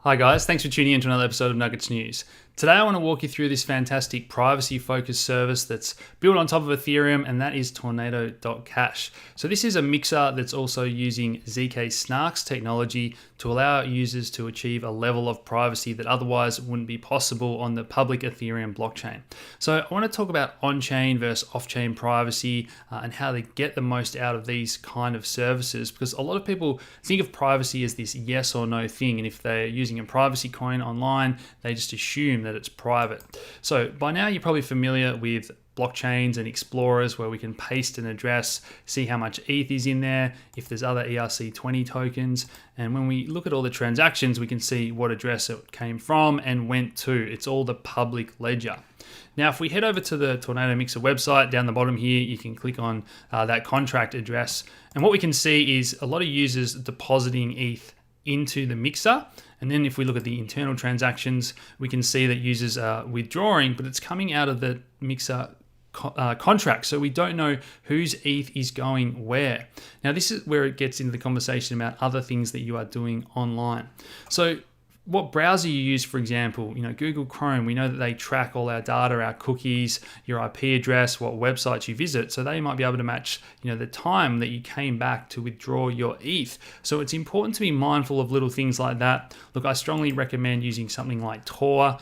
Hi guys, thanks for tuning in to another episode of Nuggets News. Today I want to walk you through this fantastic privacy-focused service that's built on top of Ethereum, and that is Tornado.cash. So this is a mixer that's also using ZK Snarks technology to allow users to achieve a level of privacy that otherwise wouldn't be possible on the public Ethereum blockchain. So I want to talk about on-chain versus off-chain privacy and how they get the most out of these kind of services, because a lot of people think of privacy as this yes or no thing, and if they're using a privacy coin online, they just assume that it's private. So by now you're probably familiar with blockchains and explorers where we can paste an address, see how much ETH is in there, if there's other ERC20 tokens, and when we look at all the transactions, we can see what address it came from and went to. It's all the public ledger. Now, if we head over to the Tornado Mixer website, down the bottom here, you can click on that contract address. And what we can see is a lot of users depositing ETH into the mixer. And then if we look at the internal transactions, we can see that users are withdrawing, but it's coming out of the mixer contract. So we don't know whose ETH is going where. Now, this is where it gets into the conversation about other things that you are doing online. So what browser you use, for example, Google Chrome, we know that they track all our data, our cookies, your IP address, what websites you visit. So they might be able to match, the time that you came back to withdraw your ETH. So it's important to be mindful of little things like that. Look, I strongly recommend using something like Tor.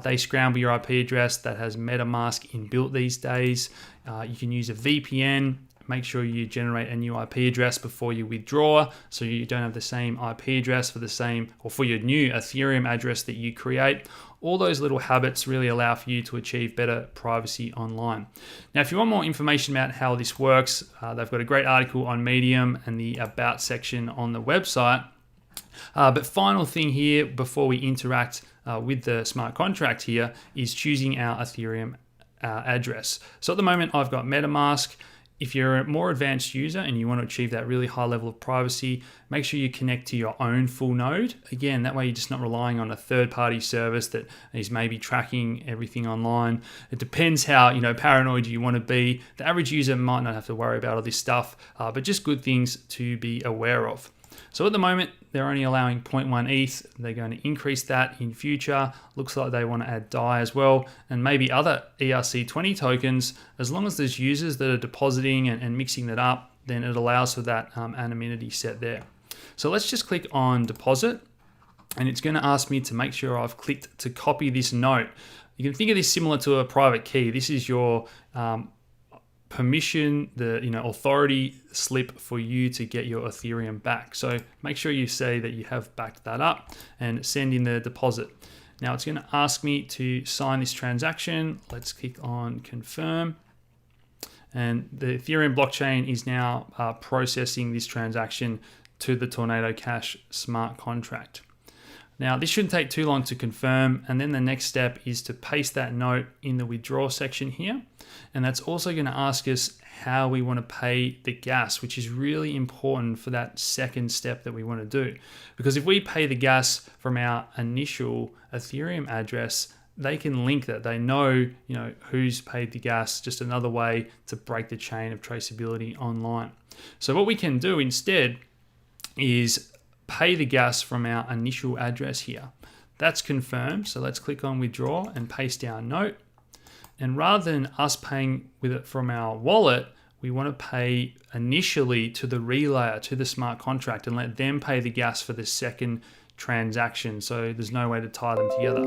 They scramble your IP address. That has MetaMask inbuilt these days. You can use a VPN. Make sure you generate a new IP address before you withdraw, so you don't have the same IP address for your new Ethereum address that you create. All those little habits really allow for you to achieve better privacy online. Now, if you want more information about how this works, they've got a great article on Medium and the About section on the website. But final thing here before we interact with the smart contract here is choosing our Ethereum address. So at the moment, I've got MetaMask. If you're a more advanced user and you want to achieve that really high level of privacy, make sure you connect to your own full node. Again, that way you're just not relying on a third-party service that is maybe tracking everything online. It depends how paranoid you want to be. The average user might not have to worry about all this stuff, but just good things to be aware of. So at the moment, they're only allowing 0.1 ETH. They're going to increase that in future. Looks like they want to add DAI as well, and maybe other ERC20 tokens. As long as there's users that are depositing and mixing that up, then it allows for that anonymity set there. So let's just click on deposit, and it's going to ask me to make sure I've clicked to copy this note. You can think of this similar to a private key. This is your permission, the authority slip for you to get your Ethereum back. So make sure you say that you have backed that up and send in the deposit. Now it's going to ask me to sign this transaction. Let's click on confirm. And the Ethereum blockchain is now processing this transaction to the Tornado Cash smart contract. Now, this shouldn't take too long to confirm, and then the next step is to paste that note in the withdraw section here. And that's also going to ask us how we want to pay the gas, which is really important for that second step that we want to do. Because if we pay the gas from our initial Ethereum address, they can link that. They know, who's paid the gas, just another way to break the chain of traceability online. So what we can do instead is pay the gas from our initial address here. That's confirmed. So let's click on withdraw and paste our note. And rather than us paying with it from our wallet, we want to pay initially to the relayer, to the smart contract, and let them pay the gas for the second transaction. So there's no way to tie them together.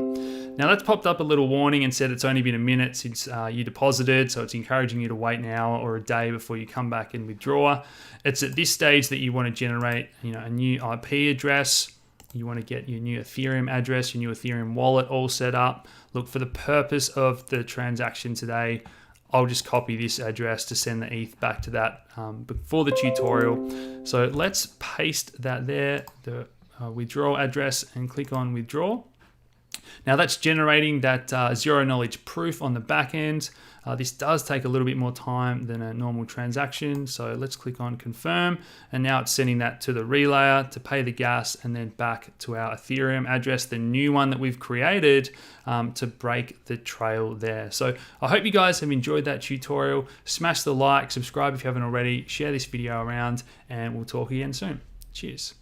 Now that's popped up a little warning and said it's only been a minute since you deposited, so it's encouraging you to wait an hour or a day before you come back and withdraw. It's at this stage that you want to generate a new IP address. You want to get your new Ethereum address, your new Ethereum wallet all set up. Look, for the purpose of the transaction today, I'll just copy this address to send the ETH back to that before the tutorial. So let's paste that there, the withdrawal address, and click on withdraw. Now that's generating that zero knowledge proof on the back end. This does take a little bit more time than a normal transaction. So let's click on confirm. And now it's sending that to the relayer to pay the gas and then back to our Ethereum address, the new one that we've created to break the trail there. So I hope you guys have enjoyed that tutorial. Smash the like, subscribe if you haven't already, share this video around, and we'll talk again soon. Cheers.